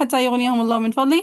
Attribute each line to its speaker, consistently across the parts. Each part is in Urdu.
Speaker 1: حتى يغنيهم الله من فضله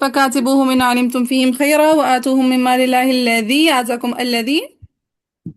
Speaker 1: فكاتبوهم إن علمتم فيهم خيرا وآتوهم من مال الله الذي آتاكم الذي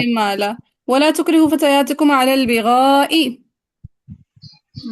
Speaker 1: إمالا ولا تكرهوا فتياتكم على البغاء.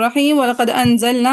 Speaker 1: رحيم ولقد أنزلنا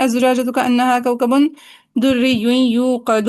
Speaker 1: الزجاجة كأنها كوكب دري يوقد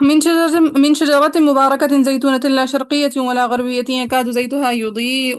Speaker 1: من شجرة مباركة زيتونة لا شرقية ولا غربية يكاد زيتها يضيء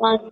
Speaker 2: 5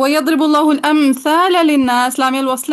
Speaker 1: ويضرب الله الأمثال للناس لام الوصل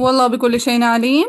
Speaker 1: والله بكل شيء عليم।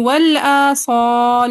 Speaker 1: والآصال।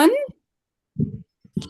Speaker 1: 1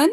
Speaker 1: 1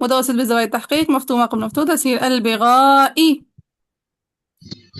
Speaker 1: متوسط بزوايا التحقيق مفتوح ما قبل مفتوح تسهيل البغاء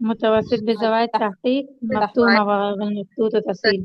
Speaker 3: متوسط بزوايا التحقيق مفتوح ما بغير المفتوح وتسهيل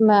Speaker 4: ما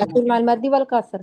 Speaker 4: نقول مع المادي والكسر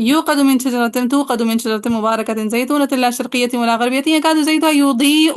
Speaker 1: يوقد من شجرة توقد من شجرة مباركة زيتونة لا شرقية ولا غربية يكاد زيتها يضيء।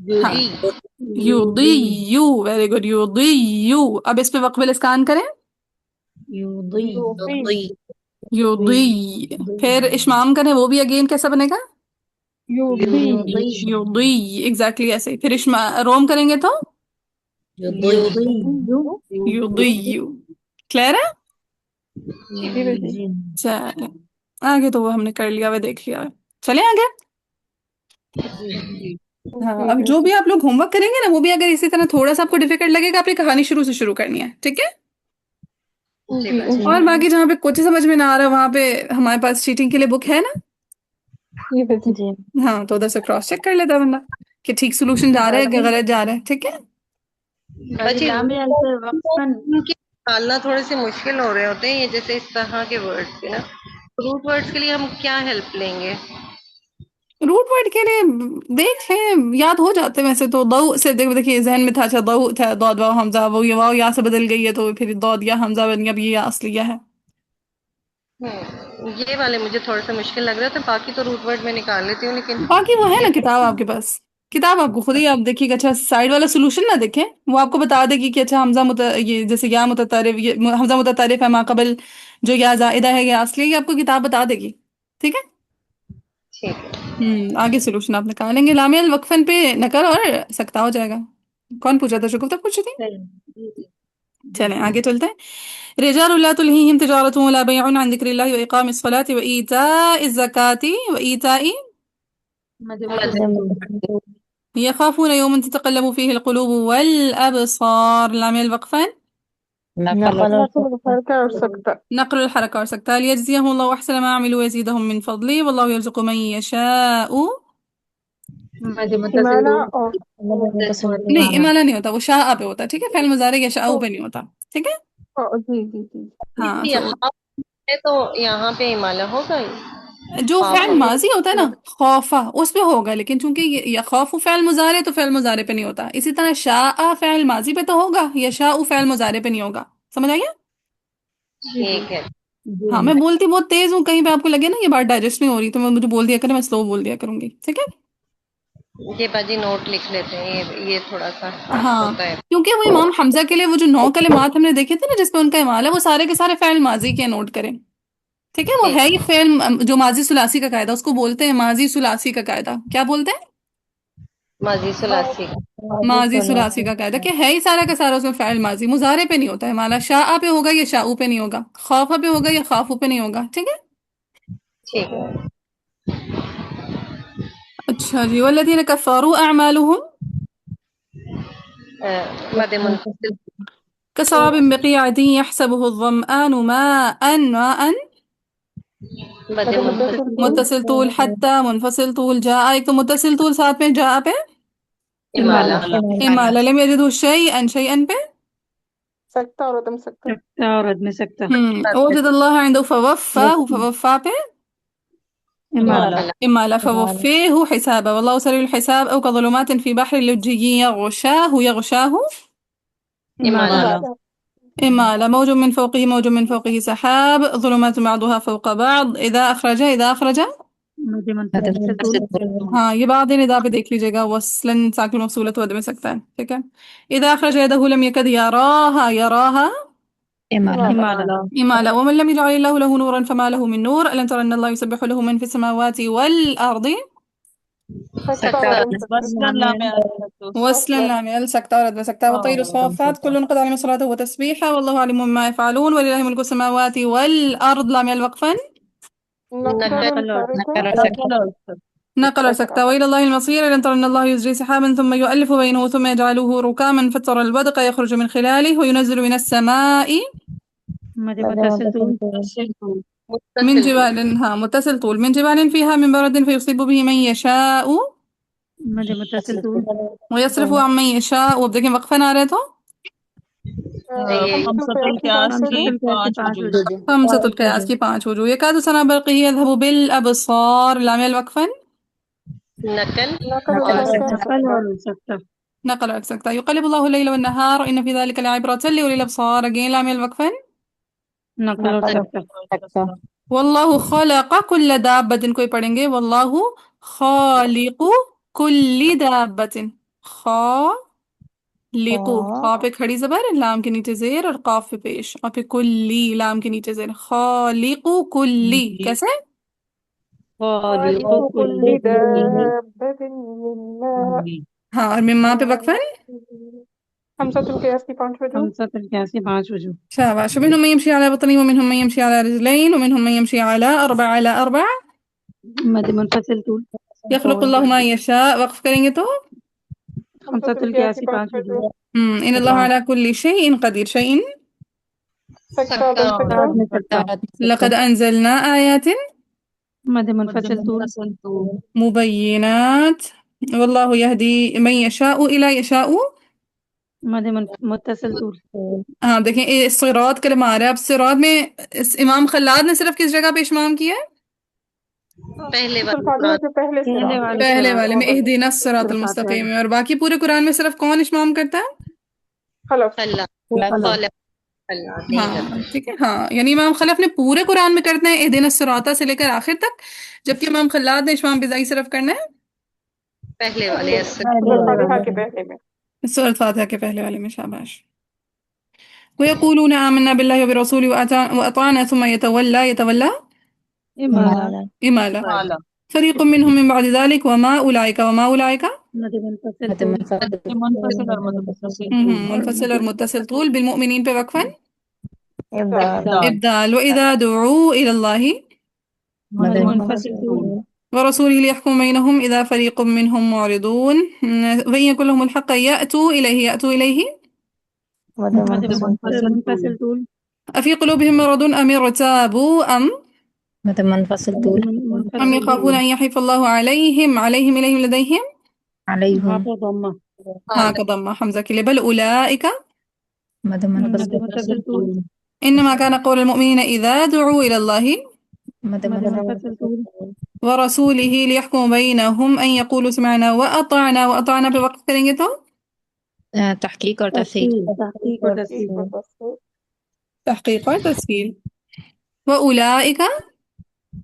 Speaker 1: ہاں یضیو، ویری گڈ، یضیو. اب اس پہ وقف الاسکان کریں.
Speaker 3: یوضی
Speaker 5: یوضی
Speaker 1: یضی. پھر اشمام کریں، وہ بھی اگین کیسا بنے گا؟
Speaker 6: یوضی
Speaker 1: یضی. ایگزیکٹلی ایسے ہی. پھر روم کریں گے تو
Speaker 3: یوضی
Speaker 1: یضیو. کلیئر ہے؟
Speaker 3: جی
Speaker 1: چلیں آگے تو وہ ہم نے کر لیا ہوا، دیکھ لیا ہوا. چلیں آگے. ہاں اب جو بھی آپ لوگ ہوم ورک کریں گے نا، وہ بھی اگر اسی طرح تھوڑا سا آپ کو ڈیفیکلٹ لگے گا، آپ نے کہانی شروع سے شروع کرنی ہے، ٹھیک ہے؟
Speaker 6: جی
Speaker 1: اور باقی جہاں پہ کچھ سمجھ میں نہ آ رہا وہاں پہ ہمارے پاس چیٹنگ کے لیے بک ہے نا.
Speaker 3: جی
Speaker 1: ہاں تو ادھر سے کراس چیک کر لیتا ہے بندہ کہ ٹھیک سولوشن جا رہا ہے کہ غلط جا رہا ہے، ٹھیک ہے؟
Speaker 5: باجی
Speaker 3: لام ال سے وقفاً
Speaker 5: ان کے نکالنا تھوڑے سے مشکل ہو رہے ہوتے ہیں، یہ جیسے اس طرح کے ورڈز کے نا، روٹ ورڈز کے لیے ہم کیا ہیلپ لیں گے؟
Speaker 1: روٹ ورڈ کے لیے دیکھ لیں، یاد ہو جاتے ہیں ویسے تو. ضو سے دیکھیے ذہن میں تھا، اچھا ضو تھا، ضاد واو حمزہ، وہ یہ واو یا سے بدل گئی ہے تو پھر ضاد یا حمزہ بن گیا، اب یہ یا اصلیہ ہے.
Speaker 5: یہ والے مجھے تھوڑا سا مشکل لگ رہا تھا، باقی تو روٹ ورڈ میں نکال لیتی ہوں، لیکن
Speaker 1: باقی وہ ہے نا کتاب آپ کے پاس، کتاب آپ کو خود ہی آپ دیکھیے گا. اچھا سائڈ والا سولوشن نہ دیکھیں، وہ آپ کو بتا دے گی کہ اچھا حمزہ یہ جیسے یا متطرف، یہ حمزہ متطرف ہے، ما قبل جو یا زائدہ ہے یا اصلیہ، یہ آپ کو کتاب بتا دے گی، ٹھیک ہے؟
Speaker 5: ٹھیک ہے.
Speaker 1: آگے سولوشن آپ نکالیں گے. لام الوقفن پہ نقل اور سکتا ہو جائے گا. کون پوچھا تھا؟ شگفتہ پوچھی تھی. چلیں آگے چلتے ہیں. رجال لا تلهيهم تجارة ولا بيع عن ذكر الله وإقام الصلاة وإيتاء الزكاة وإيتاء يخافون يوما تتقلب فيه القلوب والأبصار. لام الوقفين
Speaker 4: نقل
Speaker 6: حرکہ اور سکتہ.
Speaker 1: نقل الحركة وسكتة. ليجزيهم الله أحسن ما عملوا ويزيدهم من فضله والله يرزق من يشاء.
Speaker 3: مد متصل
Speaker 6: امالہ
Speaker 3: دو
Speaker 6: اور
Speaker 1: نہیں امالہ نہیں ہوتا، وہ شاء پہ ہوتا ہے، ٹھیک ہے؟ فعل مضارع یا شاء پہ نہیں ہوتا، ٹھیک ہے؟
Speaker 6: جی جی جی.
Speaker 1: ہاں تو
Speaker 5: یہاں ہے تو یہاں پہ امالہ ہوگا
Speaker 1: جو
Speaker 5: خوف
Speaker 1: فعل ماضی ہوتا ہے نا خوفا، اس پہ ہوگا، لیکن چونکہ یا خوف فعل مضارع تو فعل مضارع پہ نہیں ہوتا. اسی طرح شاء فعل ماضی پہ تو ہوگا، یا شاء فعل مضارع پہ نہیں ہوگا. سمجھ آئیے؟
Speaker 5: ٹھیک ہے.
Speaker 1: ہاں میں بولتی بہت تیز ہوں، کہیں پہ آپ کو لگے نا یہ بات ڈائجسٹ نہیں ہو رہی تو میں مجھے بول دیا کریں، میں سلو بول دیا کروں گی، ٹھیک ہے؟
Speaker 5: یہ باجی نوٹ لکھ لیتے ہیں، یہ تھوڑا سا
Speaker 1: ہاں
Speaker 5: ہوتا ہے.
Speaker 1: کیونکہ وہ امام حمزہ کے لیے وہ جو 9 کلمات ہم نے دیکھے تھے نا جس پہ ان کا امال ہے، وہ سارے کے سارے فعل ماضی کے نوٹ کریں، ٹھیک ہے؟ وہ ہے ہی فعل جو ماضی ثلاثی کا قاعدہ، اس کو بولتے ہیں ماضی ثلاثی کا قاعدہ. کیا بولتے ہیں؟
Speaker 5: ماضی ثلاثی.
Speaker 1: ماضی ثلاثی کا قاعدہ کہ ہے ہی سارا کا سارا اس میں فعل ماضی، مضارع پہ نہیں ہوتا ہے. مالا شاء پہ ہوگا یا شاء پہ نہیں ہوگا، خوف پہ ہوگا یا خوف پہ نہیں ہوگا، ٹھیک ہے؟
Speaker 5: ٹھیک ہے.
Speaker 1: اچھا جی. والذین کفروا اعمالهم
Speaker 5: مد منفصل.
Speaker 1: كسراب بقيعة يحسبه الظمآن ماء
Speaker 5: مد منفصل.
Speaker 1: متصل طول حتى منفصل طول جاء. ایک تو متصل طول ساتھ میں جاء پہ
Speaker 5: امالہ.
Speaker 1: امالہ. لم يجدوا شيئا شيئا پہ
Speaker 6: سکتہ اور عدم سکتہ.
Speaker 3: سکتا اور عدم سکتا
Speaker 1: وجد الله عنده فوفاه فوفا پہ
Speaker 3: امالہ.
Speaker 1: امالة فوفيه حسابه والله سريع الحساب. أو كظلمات في بحر لجي يغشاه
Speaker 5: امالہ.
Speaker 1: إمالة. موج من فوقه موج من فوقه سحاب. ظلمات بعضها فوق بعض. إذا أخرج
Speaker 3: مد منفصل دو
Speaker 1: ہاں یہ بعد ندا پہ دیکھ لیجیے گا، وصلاً ساکن مفصولت ود میں سکتا ہے، ٹھیک ہے؟ إذا أخرج يده لم يكد يراها
Speaker 3: امالہ.
Speaker 1: إمالة. ومن لم يجعل الله له نورا فما له من نور. ألم تر أن الله يسبح له من في السماوات والأرض
Speaker 6: سکتہ اور عدم سکتہ.
Speaker 7: وصلاً لام
Speaker 1: وصلا لام سكتة ورد سكتة. وطير الصافات كل قد علم صلاته وتسبيحه والله عليم بما يفعلون. ولله ملك السماوات والأرض. لام الوقفا
Speaker 6: نقل اور سکتہ.
Speaker 1: نقل سكتة. وإلى الله المصير. ألم تر أن الله يزري سحابا ثم يؤلف بينه ثم يجعله ركاما فترى الودق يخرج من خلاله وينزل من السماء
Speaker 3: مد متصل دو
Speaker 1: من
Speaker 5: متصل.
Speaker 1: جبال متصل طول من جبال فيها من برد فيصيب به من يشاء
Speaker 3: مد متصل دو
Speaker 1: ويصرفه عن من يشاء. وبدك وقفا نہ رہے تو
Speaker 7: خمسة القياس
Speaker 3: خمسة
Speaker 7: کی
Speaker 3: القياس
Speaker 7: پانچ
Speaker 3: کی
Speaker 7: وجوہ.
Speaker 1: خمسة القياس کی 5 وجوه. يكاد سنا برقه يذهب بالأبصار. لام الوقفا
Speaker 5: نقل.
Speaker 6: نقل اور سکتہ.
Speaker 3: نقل اور سکتا
Speaker 1: نقل عكس سكتة. يقلب الله الليل والنهار إن في ذلك لعبرة لأولي الأبصار. again لام الوقفا
Speaker 3: نقل اور سکتا
Speaker 1: والله خلق كل دابة. کوئی پڑھیں گے والله خالق كل دابة. خالقو، خا پہ کھڑی زبر، لام کے نیچے زیر اور قاف پہ پیش، اور پھر کلی، لام کے نیچے زیر، خالقو کلی، کیسے؟
Speaker 3: خالق
Speaker 6: خالق
Speaker 3: كل
Speaker 6: كل
Speaker 3: شيء.
Speaker 6: دابة من ماء.
Speaker 1: ہاں، اور مما پہ وقفن.
Speaker 6: حمزة القياس کی 5 وجوہ.
Speaker 3: 5 وجوه.
Speaker 1: شاباش. ومنهم من يمشي على بطنه ومنهم من يمشي على رجلين ومنهم من يمشي على أربع.
Speaker 3: مد منفصل طول.
Speaker 1: يخلق الله ما يشاء، وقف کریں گے تو
Speaker 6: حمزة القياس کی 5 وجوہ.
Speaker 1: ان اللہ على كل شيء قدير. شيء
Speaker 6: سکتہ دل سکتہ.
Speaker 3: بعد میں سکتا.
Speaker 1: لقد أنزلنا آيات
Speaker 3: مد منفصل طول.
Speaker 1: مبينات والله يهدي من يشاء إلى يشاء.
Speaker 3: مد متصل طول.
Speaker 1: ہاں دیکھیں صراط کلمہ آ رہا ہے. اب صراط میں امام خلاد نے صرف کس جگہ پہ اشمام کیا ہے؟
Speaker 5: پہلے
Speaker 6: الفاتحہ کے پہلے سے.
Speaker 3: پہلے والے
Speaker 1: پہلے
Speaker 3: صراط.
Speaker 1: والے میں اہدنا الصراط المستقیم میں، اور باقی پورے قرآن میں صرف کون اشمام کرتا ہے؟
Speaker 6: خلف.
Speaker 5: اللہ
Speaker 1: ہاں ٹھیک ہے. ہاں یعنی امام خلف نے پورے قرآن میں کرنا ہے اہدنا الصراط سے لے کر آخر تک، جبکہ امام خلاد نے اشمام بزائی صرف کرنا ہے
Speaker 5: پہلے والے
Speaker 6: الفاتحہ کے پہلے میں.
Speaker 1: سورۃ فاتحہ کے پہلے والے میں. شاباش. ويقولون آمنا بالله وبرسوله وأطعنا ثم يتولى إمالا
Speaker 7: مالا
Speaker 1: فريق منهم من بعد ذلك وما أولئك
Speaker 3: مد منفصل
Speaker 4: مد
Speaker 3: طول.
Speaker 4: منفصل
Speaker 7: منفصل اور متصل
Speaker 1: منفصل اور متصل طول. بالمؤمنين پہ وقفا
Speaker 4: إبدال
Speaker 1: إبدال. وإذا دعوا إلى الله
Speaker 4: مد
Speaker 3: منفصل طول.
Speaker 1: ورسوله ليحكم بينهم إذا فريق منهم معرضون وإن يكن لهم الحق يأتوا إليه
Speaker 4: مد
Speaker 3: مد منفصل طول.
Speaker 1: أفي قلوبهم مرض أم ارتابوا
Speaker 4: مد منفصل طول
Speaker 1: أم يخافون أن يحيف الله عليهم إليهم لديهم.
Speaker 4: عليهم
Speaker 3: ضمة.
Speaker 1: ها كضمة حمزة كلي. بل أولئك
Speaker 4: مد
Speaker 3: مد
Speaker 4: منفصل
Speaker 3: منفصل طول.
Speaker 1: إنما كان قول المؤمنين إذا دعوا إلى الله
Speaker 4: مد
Speaker 3: مد
Speaker 4: منفصل
Speaker 3: منفصل طول.
Speaker 1: ورسوله ليحكم بينهم أن يقولوا سمعنا وأطعنا پہ وقف کریں گے تو
Speaker 4: تحقیق اور تفصیل
Speaker 3: تحقیق اور تفصیل.
Speaker 1: تحقیق اور تسهیل. وأولئك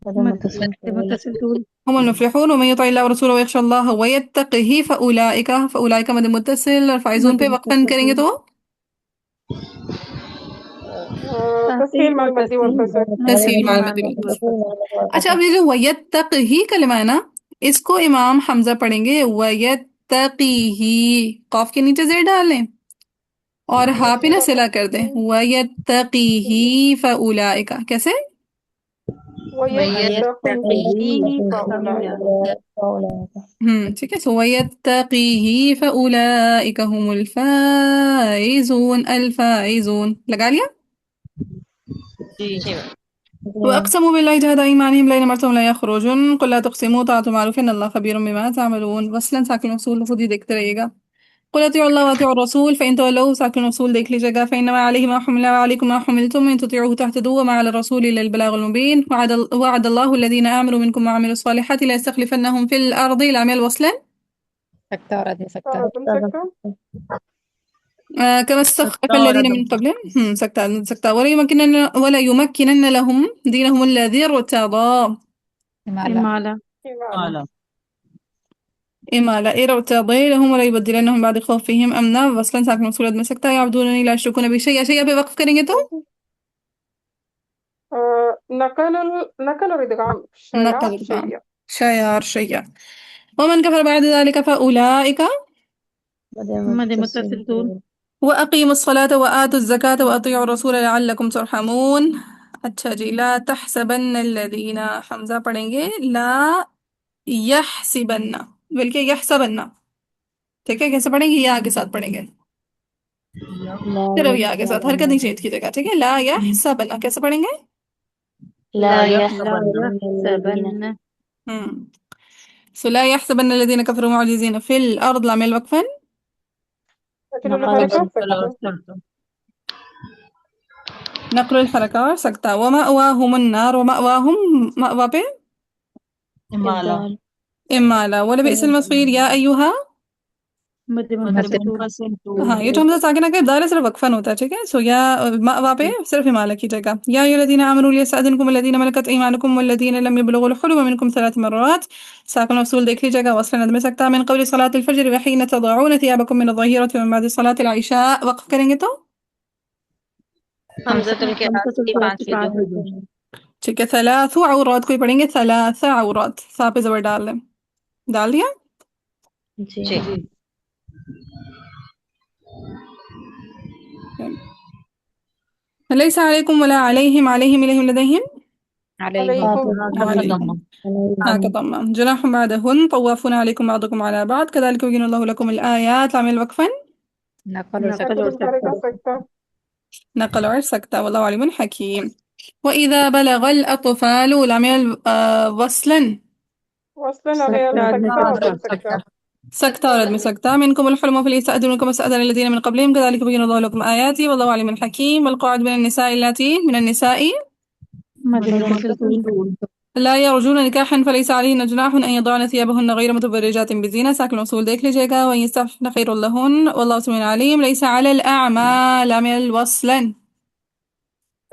Speaker 3: مد متصل طول.
Speaker 1: هم المفلحون. ومن يطع الله ورسوله ويخشى الله ويتقه فأولئك مد متصل. اور فائزون پہ وقفا کریں گے تو
Speaker 6: تسهیل مع المد والكسر.
Speaker 1: تسهیل مع المد والكسر. اچھا اب یہ جو ویتقی کلمہ ہے نا، اس کو امام حمزہ پڑھیں گے ویتقیہ، قاف کے نیچے زیر ڈال لیں اور ہا پہ نہ سلا کر دیں. ویتقیہ فاولئک. کیسے؟
Speaker 6: وَيَتَّقِهِ
Speaker 1: ٹھیک ہے. سو ویتقیہ فاولئک هم الفائزون. الفائزون لگا لیا. وأقسموا بالله جهد أيمانهم لئن أمرتهم لا يخرجون قل لا تقسموا طاعة معروف إن الله خبير بما تعملون. وصلا ساکن اصول خود ہی دیکھتے رہیے گا. قل اطیعوا الله واطیعوا الرسول فإن تولوا ساکن اصول دیکھ لیجیے گا. فإنما عليه ما حمل وعليكم ما حملتم إن تطيعوه تهتدوا وما على الرسول إلا البلاغ المبين. وعد الله الذين آمنوا منكم وعملوا الصالحات ليستخلفنهم في الأرض. العمل وصلا
Speaker 4: سکتا اور آدمی سکتا
Speaker 1: كما استخلف الذين من قبلهم. سکتا. ولا يمكنن لهم دينهم الذي ارتضى.
Speaker 3: إمالة.
Speaker 7: مالا
Speaker 1: إمالة ارتضي لهم ولا يبدلنهم بعد خوفهم أمنا. وصلا ساکن مصولت میں سکتا. يعبدونني لا يشركون بي شيئا. شيئا پہ وقف کریں گے تو
Speaker 6: نقل اور ادغام.
Speaker 1: نقل ادغام. شيار. ومن كفر بعد ذلك فأولئك
Speaker 3: مد متصل طول.
Speaker 1: وأقيموا الصلاة وآتوا الزكاة وأطيعوا الرسول لعلكم ترحمون. اچھا جی. لا تحسبن الذين حمزہ پڑھیں گے لا يحسبن بلکہ يحسبن. ٹھیک ہے. کیسے پڑھیں گے؟ یا کے ساتھ پڑھیں گے، صرف یا کے ساتھ، حرکت نہیں چینج کی جگہ. ٹھیک ہے. لا يحسبن کیسے پڑھیں گے؟
Speaker 4: لا
Speaker 3: لا
Speaker 4: يحسبن
Speaker 3: يحسبن.
Speaker 1: لا يحسبن الذين كفروا معجزين في الأرض. العمل وقفا. نقل الحركة اور سکتا. ومأواهم النار. ومأواهم مأوا پہ
Speaker 7: مالا
Speaker 1: إمالا. ولبئس المصير. يا أيها
Speaker 3: مد
Speaker 7: مد
Speaker 3: منفصل طول
Speaker 7: منفصل طول
Speaker 1: ہاں یہ جو حمزہ ساکنہ کا ابدال ہے صرف وقفن ہوتا ہے، ٹھیک ہے. سو یا وہاں پہ صرف امالہ کیجیے گا. یا ایھا الذین آمنوا لیستأذنکم الذین ملکت ایمانکم والذین لم یبلغوا الحلم منکم ثلاث مرات. ساکن موصول دیکھ لیجیے گا، وصل ند میں سکتا من قبل صلاة الفجر وحین تضعون ثیابکم من الظہیرۃ ومن بعد صلاة العشاء. وقف کریں گے تو
Speaker 2: حمزۃ القراءت کی 5 وجوہ.
Speaker 1: ٹھیک ہے. ثلاث عورات کوئی پڑھیں گے، ثلاث عورات، سا پہ زبر ڈال دیں. ڈال دیا.
Speaker 2: جی
Speaker 6: جی
Speaker 1: لیس علیکم ولا علیہم، علیہم الیہم لدیہم
Speaker 4: علیہم
Speaker 6: علیکم
Speaker 1: ضمہ جناح بعدهن طوافون علیکم بعضکم علی بعض كذلك يبين الله لكم الآیات. عامل وقفا
Speaker 4: نقل اور
Speaker 3: نقل اور
Speaker 6: نقل کر
Speaker 3: سکتا
Speaker 6: سکتا
Speaker 1: نقل اور سکتا. واللہ علیم حکیم. وإذا بلغ الأطفال لعمل وصلا
Speaker 6: وصلاً اگر
Speaker 3: سکتا آدمی
Speaker 6: سکتا
Speaker 3: سکتا
Speaker 6: اور سکتا
Speaker 1: سکتا اور عدم سکتا. منكم الحلم فليستأذنوا كما استأذن الذين من قبلهم كذلك يبين الله لكم آياته والله عليم حكيم. والقواعد من النساء اللاتي من النساء
Speaker 3: مد
Speaker 7: مد
Speaker 3: منفصل
Speaker 7: منفصل
Speaker 3: طول
Speaker 7: طول
Speaker 1: لا يرجون نكاحا فليس عليهن جناح أن يضعن ثيابهن غير متبرجات بزينة. ساكن الوصول دیکھ لیجیے گا. وإن يستعففن خير لهن والله سميع عليم. ليس على الأعمى لعمل وصلا.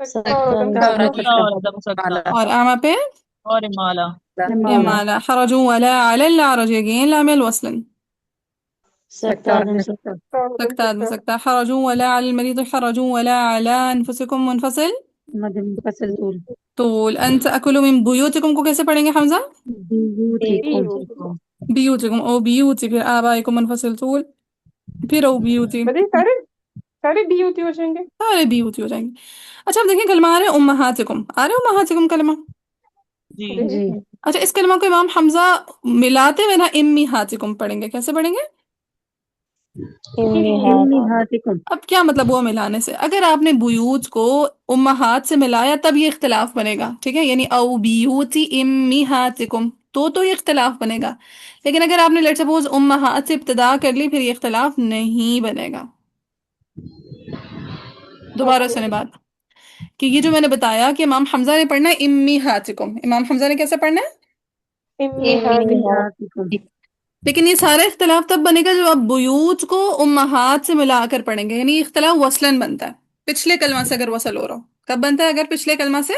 Speaker 6: سکتا اور عدم
Speaker 3: سکتا آدمی
Speaker 6: سکتا
Speaker 7: سکتا
Speaker 3: سکتا
Speaker 7: اور عدم سکتا
Speaker 1: اور أعمى پہ
Speaker 7: اور امالہ.
Speaker 3: امالہ
Speaker 1: إمالة. حرج ولا على الأعرج again لعمل وصلا.
Speaker 3: سکتا آدمی سکتا
Speaker 6: اور عدم
Speaker 1: سکتا آدمی
Speaker 6: سکتا
Speaker 1: سکتا. حرج ولا على المريض حرج ولا على أنفسكم منفصل
Speaker 3: مد منفصل طول
Speaker 1: طول. أن تأكلوا من بيوتكم کو کیسے پڑھیں گے حمزہ؟
Speaker 3: بیوتیکم
Speaker 1: بیوتکم او بیوتی. پھر آبائکم منفصل طول. پھر او بیوتی.
Speaker 6: بتائیے سارے بی ہوتی ہو جائیں گے.
Speaker 1: سارے بیوتی ہو جائیں گے. اچھا اب دیکھیں کلمہ آ رہے ہیں امہاتکم، آ رہے ہیں امہاتکم کلمہ.
Speaker 7: جی
Speaker 3: جی
Speaker 1: اچھا اس کلمہ کو امام حمزہ ملاتے ہوئے نا امیہاتکم پڑھیں گے. کیسے پڑھیں گے؟
Speaker 3: امہاتکم
Speaker 1: اب کیا مطلب ہوا ملانے سے؟ اگر آپ نے بیوت کو امہات سے ملایا تب یہ اختلاف بنے گا، ٹھیک ہے، یعنی او بیوتی امیہاتکم تو یہ اختلاف بنے گا. لیکن اگر آپ نے لیٹ سپوز امہات سے ابتدا کر لی پھر یہ اختلاف نہیں بنے گا. دوبارہ سنیں بات کہ یہ جو میں نے بتایا کہ امام حمزہ نے پڑھنا ہے امیہاتکم، امام حمزہ نے کیسے پڑھنا ہے؟
Speaker 3: امہاتکم
Speaker 1: لیکن یہ سارا اختلاف تب بنے گا جب آپ بیوت کو امہات سے ملا کر پڑھیں گے، یعنی یہ اختلاف وصلاً بنتا ہے پچھلے کلمہ سے اگر وصل ہو رہا ہو. کب بنتا ہے؟ اگر پچھلے کلمہ سے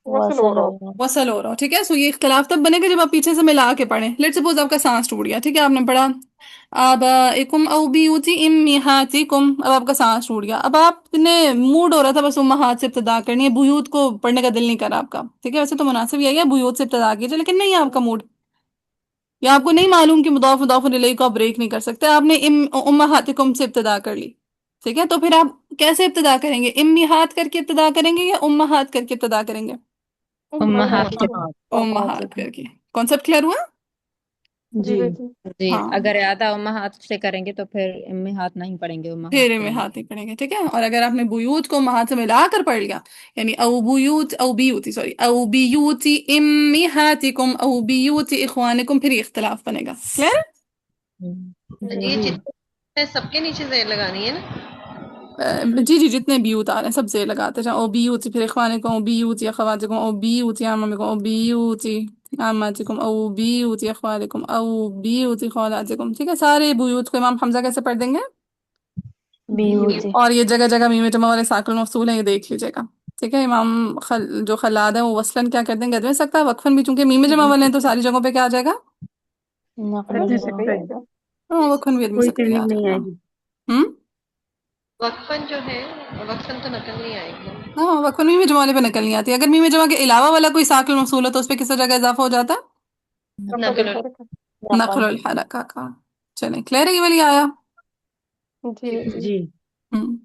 Speaker 6: وصل ہو رہا ہو.
Speaker 1: وصل ہو رہا ہو، ٹھیک ہے. سو یہ اختلاف تب بنے گا جب آپ پیچھے سے ملا کے پڑھیں. لیٹ سپوز آپ کا سانس ٹوٹ گیا، ٹھیک ہے، آپ نے پڑھا آبائکم او بیوتی امیہاتکم. اب آپ کا سانس ٹوٹ گیا. اب آپ نے موڈ ہو رہا تھا بس امہات سے ابتدا کرنی ہے، بیوت کو پڑھنے کا دل نہیں کرا آپ کا، ٹھیک ہے. ویسے تو مناسب یہی ہے بیوت سے ابتدا کیجیے، لیکن نہیں ہے آپ کا موڈ، یا آپ کو نہیں معلوم کہ مضاف الیہ کو آپ بریک نہیں کر سکتے، آپ نے امہاتکم سے ابتدا کر لی، ٹھیک ہے. تو پھر آپ کیسے ابتدا کریں گے؟ امیہات کر کے ابتدا کریں گے یا امہات کر کے ابتدا کریں گے؟
Speaker 4: امہات کے
Speaker 1: امہات کر کے. کانسیپٹ کلیئر ہوا؟
Speaker 6: جی
Speaker 3: جی
Speaker 6: بیٹی.
Speaker 4: جی
Speaker 1: ہاں
Speaker 4: اگر اعادہ امہات سے کریں گے تو پھر امہات نہیں پڑھیں گے، امہات
Speaker 1: پھر
Speaker 4: پڑھیں گے.
Speaker 1: امہات ہی پڑھیں گے، ٹھیک ہے. اور اگر آپ نے بیوت کو امہات سے ملا کر پڑھ لیا، یعنی او بیوتی امیہاتکم او بیوتی اخوانکم، پھر یہ اختلاف بنے گا. کلیئر؟
Speaker 5: یہ
Speaker 3: جی
Speaker 5: جتنے سب کے نیچے زیر لگانی ہے نا.
Speaker 1: جی جی جتنے بیوت آ رہے ہیں سب سے لگاتے جائیں. او بیوتی پھر اخوانکم او بیوتی اخواتکم او بیوتی عمامکم او بیوتی عماتکم او بیوتی اخوالکم او بیوتی خالاتکم، ٹھیک ہے. سارے بیوت کو امام حمزہ کیسے پڑھ دیں گے؟
Speaker 2: بیوتی.
Speaker 1: اور یہ جگہ جگہ میم جمع والے ساکن موصول ہیں، یہ دیکھ لیجیے گا، ٹھیک ہے. امام جو خلاد ہیں وہ وصلاً کیا کرتے ہیں؟ گد میں سکتا ہے. وقفاً بھی چونکہ میم جمع والے ہیں تو ساری جگہوں پہ کیا آ جائے گا؟
Speaker 2: نقل
Speaker 3: عدم
Speaker 6: سکتا
Speaker 3: سکتا
Speaker 6: ہی
Speaker 3: ہے،
Speaker 6: آئے گا.
Speaker 1: ہاں وقفاً بھی آدمی
Speaker 3: کوئی
Speaker 1: سکتا ہی آ
Speaker 3: چینجنگ
Speaker 1: جائے
Speaker 3: نہیں
Speaker 1: گا.
Speaker 3: آئے گی.
Speaker 5: وقفاً جو ہے وقفاً تو نقل نہیں آئے گی.
Speaker 1: ہاں وقفاً میم جمع والے پہ نقل نہیں آتی. اگر میم جمع کے علاوہ والا کوئی ساکن موصول ہے تو اس پہ کس جگہ اضافہ ہو جاتا ہے؟
Speaker 6: نقل الحرکت.
Speaker 1: نقل الحرکہ کا. چلیں کلیئر ہے یہ والی آیا؟
Speaker 6: جی بیٹی.
Speaker 3: جی
Speaker 1: ہم۔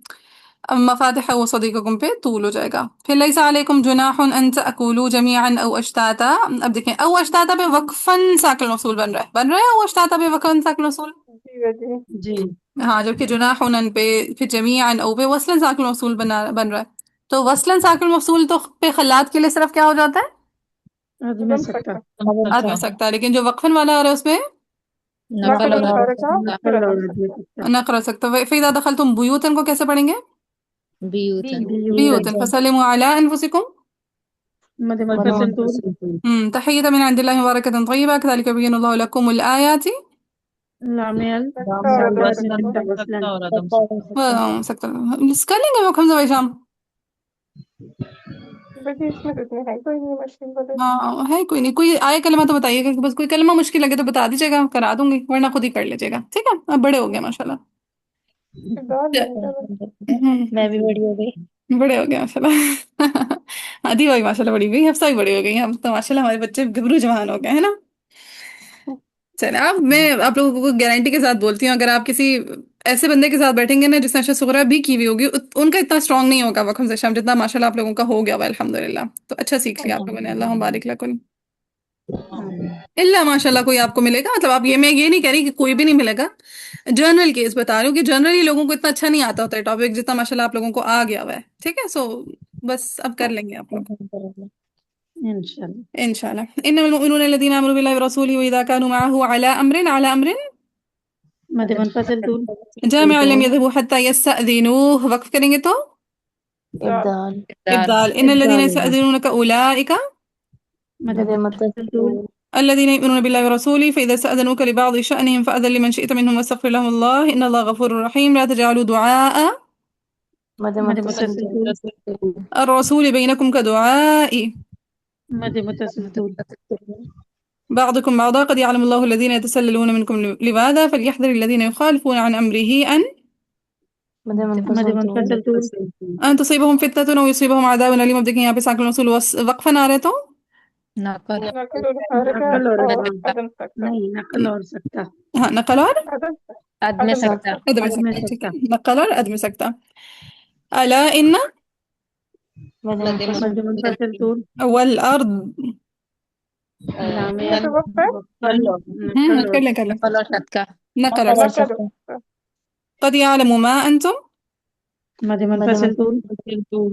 Speaker 1: اب مفاتح و صدیقکم پہ طول ہو جائے گا. پھر لیس علیکم جناح ان تأکلوا جمیعا او اشتاتا. اب دیکھیں او اشتاتا پہ وقفاً ساکن موصول بن رہا ہے او اشتاتا پہ وقفاً ساکن موصول.
Speaker 6: جی بیٹی.
Speaker 3: جی
Speaker 1: ہاں جبکہ جناح ان پہ پھر جمیعا او پہ وصلاً ساکن موصول بن رہا ہے. تو وصلاً ساکن موصول تو پہ خلات کے لیے صرف کیا ہو جاتا ہے؟
Speaker 3: عدم
Speaker 6: عدم
Speaker 3: سکتا
Speaker 6: سکتا.
Speaker 1: عدم میں سکتا ہے. لیکن جو وقفاً والا آ رہا ہے اس پہ
Speaker 6: نقل
Speaker 4: نقل
Speaker 6: الحرکت پھر
Speaker 3: نقل
Speaker 6: عدم
Speaker 3: اور عدم
Speaker 6: سکتا.
Speaker 3: سکتا
Speaker 1: نقر سکتا. فإذا دخلتم بیوتن کو کیسے پڑھیں گے؟
Speaker 4: بیوتن
Speaker 1: بیوتن فسلموا علی انفسکم
Speaker 3: مد
Speaker 7: مد
Speaker 3: منفصل طول
Speaker 7: منفصل طول.
Speaker 1: تحية من عند الله مباركة طيبة كذلك يبين الله لكم الآيات
Speaker 3: لامع
Speaker 6: سکتا اور عدم
Speaker 3: بعد
Speaker 7: وصل
Speaker 3: میں
Speaker 6: سکتا
Speaker 3: سکتا
Speaker 7: سکتا
Speaker 3: وصلاً
Speaker 7: اور عدم سکتا
Speaker 1: سکتا بس کر لیں گے وہ حمزہ بھائی شام.
Speaker 6: بلکہ اس میں تو اتنے ہے کوئی نہیں مشکل بتا
Speaker 1: ہاں ہے کوئی نہیں, کوئی آئے کلمہ تو بتائیے گا, بس کوئی کلمہ مشکل لگے تو بتا دیجیے گا, کرا دوں گی, ورنہ خود ہی کر لیجیے گا, ٹھیک ہے. اب بڑے ہو گئے ماشاء اللہ.
Speaker 6: ڈال نہیں چلو.
Speaker 2: میں بھی بڑی ہو گئی.
Speaker 1: بڑے ہو گئے ماشاء اللہ. آدھی بھائی ماشاء اللہ بڑی ہوئی, حفصہ بھی بڑی ہو گئی, ہم تو ماشاء اللہ ہمارے بچے گبرو جوان ہو گئے ہیں نا. چلے آپ, میں آپ لوگوں کو گارنٹی کے ساتھ بولتی ہوں, اگر آپ کسی ایسے بندے کے ساتھ بیٹھیں گے نا جس نے عشاء صغریٰ بھی کی ہوئی ہوگی, ان کا اتنا اسٹرانگ نہیں ہوگا وقت سے شام جتنا ماشاء اللہ آپ لوگوں کا ہو گیا ہوا الحمدللہ. تو اچھا سیکھ لیا آپ لوگوں نے, اللہ مبارک لکم. اللہ ماشاء اللہ کوئی آپ کو ملے گا, مطلب آپ یہ, میں یہ نہیں کہہ رہی کہ کوئی بھی نہیں ملے گا, جنرل کیس بتا رہی ہوں کہ جنرلی لوگوں کو اتنا اچھا نہیں آتا ہوتا ہے ٹاپک جتنا ماشاء اللہ آپ لوگوں کو آ گیا ہوا ہے, ٹھیک ہے. سو بس اب کر لیں گے آپ لوگ
Speaker 3: انشاءاللہ.
Speaker 1: انشاءاللہ. انما المؤمنون الذين امنوا بالله ورسوله واذا كانوا معه على امر
Speaker 3: مد منفصل طول
Speaker 1: جامع لم يذهبوا حتى يستأذنوه, وقف کریں گے تو
Speaker 6: ڈال
Speaker 2: ابدال.
Speaker 1: ابدال. ان الذين يستأذنونك اولئك
Speaker 3: مد
Speaker 2: مد
Speaker 3: منفصل طول
Speaker 2: متصل.
Speaker 1: الذين يؤمنون بالله ورسوله فإذا استأذنوك لبعض شأنهم فأذن لمن شئت منهم واستغفر لهم الله إن الله غفور رحيم. لا تجعلوا دعاء
Speaker 2: مد
Speaker 3: مد
Speaker 2: متصل.
Speaker 3: متصل طول
Speaker 1: الرسول بينكم كدعاء
Speaker 3: مد متصل طول
Speaker 1: بعضكم بعضا قد يعلم الله الذين يتسللون منكم لواذا فليحذر الذين يخالفون عن أمره
Speaker 2: مد
Speaker 3: مد
Speaker 2: منفصل.
Speaker 3: منفصل طول
Speaker 1: أن تصيبهم فتنة أو يصيبهم عذاب أليم. اب دیکھیں یہاں پہ ساکن رسول وقفا نہ رہے تو
Speaker 4: نقل
Speaker 6: نقل الحرکہ
Speaker 3: نقل اور
Speaker 6: اور
Speaker 3: ادغام.
Speaker 6: عدم سکتا.
Speaker 3: نہیں نقل اور سکتا.
Speaker 1: ہاں نقل اور
Speaker 6: عدم
Speaker 4: عدم
Speaker 6: عدم
Speaker 4: سکتا
Speaker 6: سکتا.
Speaker 1: عدم
Speaker 3: عدم
Speaker 1: سکتا, ٹھیک ہے,
Speaker 3: سکتا.
Speaker 1: نقل اور عدم سکتا. الا ان
Speaker 2: مد
Speaker 5: مد
Speaker 2: منفصل.
Speaker 3: مد منفصل طول
Speaker 1: والارض
Speaker 3: لام
Speaker 6: یہ تو وقت ہے.
Speaker 3: وقفاً نقل
Speaker 1: کر
Speaker 3: اور
Speaker 1: لیں کر لیں.
Speaker 4: نقل اور صدقہ
Speaker 1: نقل اور
Speaker 6: نقل
Speaker 1: سکتا.
Speaker 6: سکتا.
Speaker 1: قد يعلم ما أنتم
Speaker 3: مد
Speaker 2: مد
Speaker 3: منفصل طول
Speaker 7: طول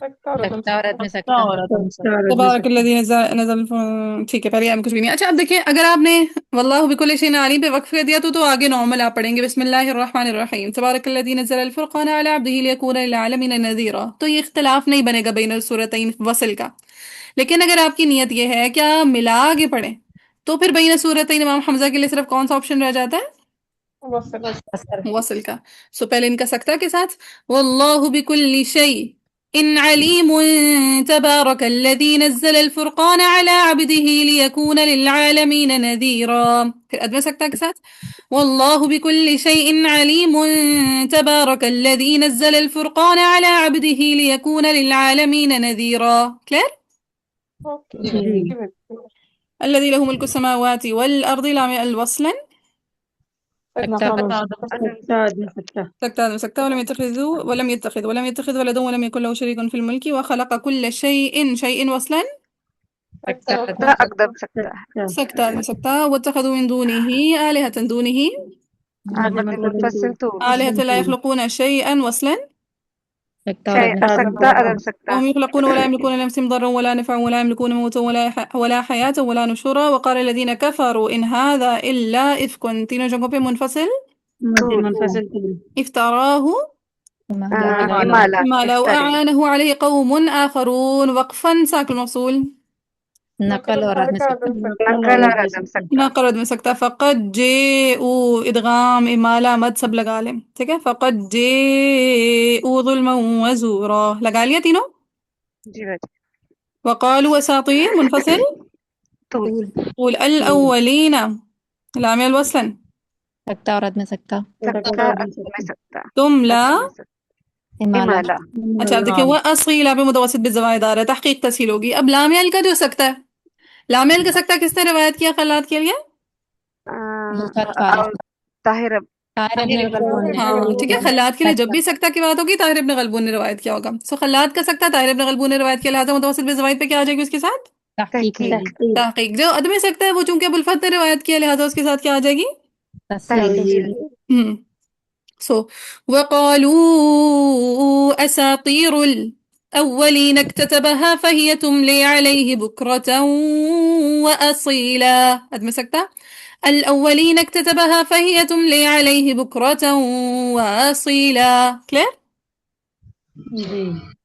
Speaker 6: سکتا اور عدم
Speaker 4: سکتا اور
Speaker 6: سکتا.
Speaker 4: عدم
Speaker 7: سکتا
Speaker 4: سکتا.
Speaker 7: اور عدم
Speaker 3: سکتا اور عدم
Speaker 1: تبارك
Speaker 3: سکتا.
Speaker 1: الذي نزل ٹھیک ہے, پہلے ہم کچھ بھی نہیں. اچھا اب دیکھیں, اگر آپ نے واللہ بكل شيء عليم پہ وقف کر دیا تو آگے نارمل آپ پڑھیں گے بسم اللہ الرحمن الرحیم تبارك الذي نزل الفرقان على عبده ليكون للعالمين نذيرا. تو یہ اختلاف نہیں بنے گا بین السورتین وصل کا, لیکن اگر آپ کی نیت یہ ہے کہ آپ ملا کے پڑھیں تو پھر بین سورتین امام حمزہ کے لیے صرف کون سا آپشن رہ جاتا ہے,
Speaker 6: وصل.
Speaker 1: وصل کا. سو پہلے ان کا سکتہ کے ساتھ واللہ بكل شيء إن عليم تبارك الذي نزل الفرقان على عبده ليكون للعالمين نذيرا. پھر ادب سکتہ کے ساتھ والله بكل شيء عليم تبارك الذي نزل الفرقان على عبده ليكون للعالمين نذيرا. كلير.
Speaker 6: اوکے.
Speaker 3: جی.
Speaker 1: الذي له ملك السماوات والأرض لا الوصلا
Speaker 4: سکتا
Speaker 6: سکتا.
Speaker 3: سکتا عدم سکتا.
Speaker 1: سكتا ولم يتخذ ولدا ولم يكن له شريك في الملك وخلق كل شيء وصلا
Speaker 4: سکتا
Speaker 5: سکتا اقدم سکتا ہے.
Speaker 3: سکتا
Speaker 1: سكتا واتخذوا من دونه آلهة دونه
Speaker 3: مد
Speaker 5: مد
Speaker 3: منفصل
Speaker 5: منفصل
Speaker 3: طول
Speaker 5: طول
Speaker 1: آلهة لا يخلقون شيئا وصلا
Speaker 4: سکتا اور عدم سکتا.
Speaker 5: سکتا عدم سکتا.
Speaker 1: وهم يخلقون ولا يملكون لنفسهم ضرا ولا نفعا ولا يملكون موتا ولا حياة ولا نشورا. وقال الذين كفروا إن هذا إلا إفك. تینوں جگہوں پہ منفصل
Speaker 3: مد
Speaker 5: طول.
Speaker 3: منفصل طول
Speaker 1: افتراه
Speaker 5: امالا
Speaker 1: ما لو
Speaker 5: افتری.
Speaker 1: أعانه عليه قوم آخرون. وقفا ساك الموصول
Speaker 4: نقل اور عدم
Speaker 6: الحرکہ
Speaker 4: سکتا.
Speaker 6: عدم سکتا.
Speaker 5: نقل اور عدم سکتا.
Speaker 1: ناقرد میں سکتا. فقد جاءوا ادغام امالہ مد سب لگا لیں, ٹھیک ہے. فقد جاءوا ظلما وزورا لگا لیا تینوں.
Speaker 5: جی بچ.
Speaker 1: وقالوا اساطیر منفصل
Speaker 5: طول.
Speaker 1: قول الاولین لام الوصلا
Speaker 4: سکتا اور عدم سکتا.
Speaker 5: سکتا عدم سکتا.
Speaker 1: تملا.
Speaker 4: امالہ.
Speaker 5: امالا.
Speaker 1: اچھا اب دیکھیں وہ اصیلا پہ متوسط بالزوائد آ رہا ہے, تحقیق تسہیل ہوگی. اب لام کا جو سکتا ہے, لام کا سکتا کس نے روایت کیا خلات کے لیے؟
Speaker 4: الفت قاری
Speaker 5: طاہر
Speaker 4: طاہر ابن غلبون نے.
Speaker 1: ہاں ٹھیک ہے. خلات کے لیے جب بھی سکتا کی بات ہوگی طاہر ابن غلبون نے روایت کیا ہوگا. سو خلات کا سکتا طاہر ابن غلبون نے روایت کیا, لہٰذا متوسط بالزوائد پہ کیا آ جائے گی اس کے ساتھ
Speaker 4: تحقیق
Speaker 5: تحقیق.
Speaker 4: ہوگی.
Speaker 1: تحقیق. جو عدم سکتا ہے وہ چونکہ ابوالفتح نے روایت کیا لہٰذا اس کے ساتھ کیا آ جائے گی
Speaker 5: تحلیل.
Speaker 1: سو وقالوا اساطير الاولين اكتتبها فهي تملي عليه بكرة واصيلا. عدم سکتا الاولين اكتتبها فهي تملي عليه بكرة واصيلا. كلير.
Speaker 3: جی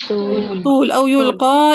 Speaker 3: طول
Speaker 1: طول أو يلقى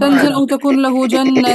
Speaker 1: كنز أو تكون له جنة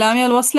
Speaker 1: لام الوصل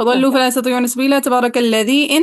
Speaker 1: فضلوا فلا يستطيعون سبيلا تبارك الذي إن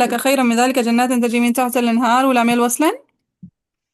Speaker 1: لك خيرا من ذلك جنات تجري من تحت الأنهار ولام الوصل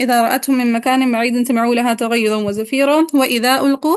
Speaker 1: إذا رأتهم من مكان بعيد سمعوا لها تغيظا وزفيرا وإذا ألقوا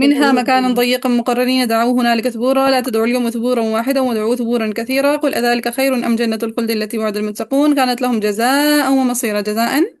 Speaker 1: منها مكانا ضيقا مقررين دعوا هنالك ثبورا لا تدعوا اليوم ثبورا واحدا وادعوا ثبورا كثيرا قل أذلك خير أم جنة الخلد التي وعد المتقون كانت لهم جزاء ومصيرا. جزاء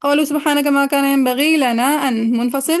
Speaker 1: قالوا سبحانك ما كان ينبغي لنا أن منفصل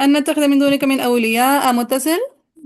Speaker 1: أن نتخذ من دونك من أولياء متصل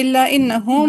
Speaker 1: إلا إنهم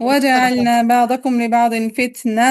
Speaker 1: وجعلنا بعضكم لبعض فتنة.